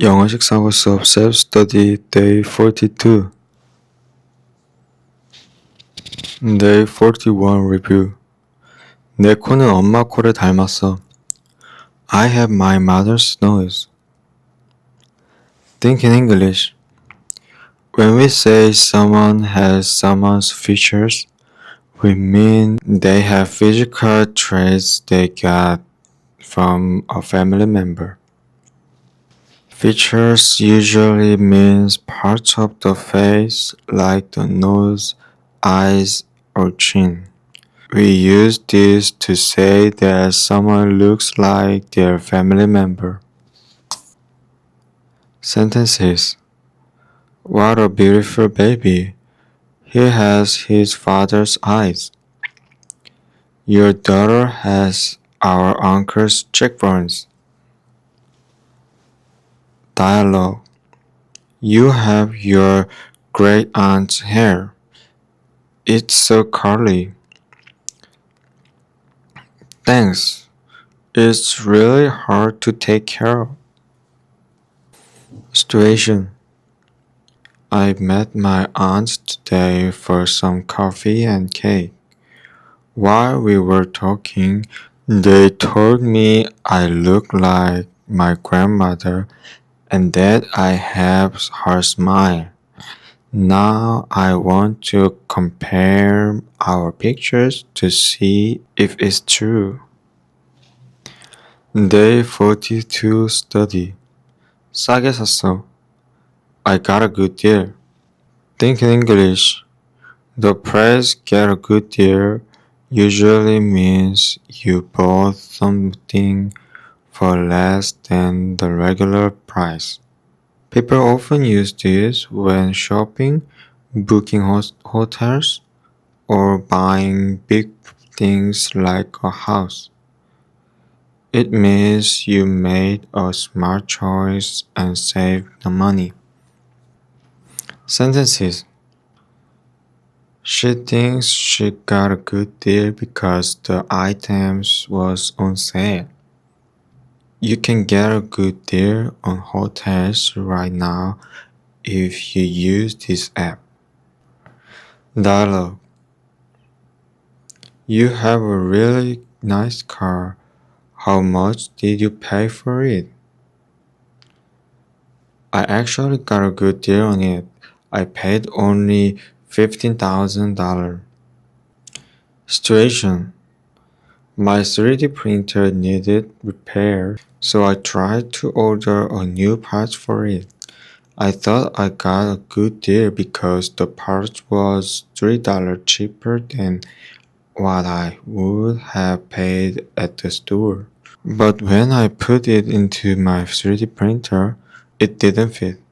영어식 사고 수업 Self-Study Day 42 Day 41 Review 내 코는 엄마 코를 닮았어. I have my mother's nose. Think in English. When we say someone has someone's features, we mean they have physical traits they got from a family member. Features usually means parts of the face like the nose, eyes, or chin. We use this to say that someone looks like their family member. Sentences. What a beautiful baby. He has his father's eyes. Your daughter has our uncle's cheekbones. Dialogue. You have your great aunt's hair. It's so curly. Thanks. It's really hard to take care of. Situation. I met my aunts today for some coffee and cake. While we were talking, they told me I look like my grandmother and that I have her smile. Now I want to compare our pictures to see if it's true. Day 42 Study. 싸게 샀어. I got a good deal. Think in English. The phrase get a good deal usually means you bought something for less than the regular price. People often use this when shopping, booking hotels, or buying big things like a house. It means you made a smart choice and saved the money. Sentences. She thinks she got a good deal because the items was on sale. You can get a good deal on hotels right now if you use this app. Dialogue. You have a really nice car. How much did you pay for it? I actually got a good deal on it. I paid only $15,000. Situation. My 3D printer needed repair, so I tried to order a new part for it. I thought I got a good deal because the part was $3 cheaper than what I would have paid at the store. But when I put it into my 3D printer, it didn't fit.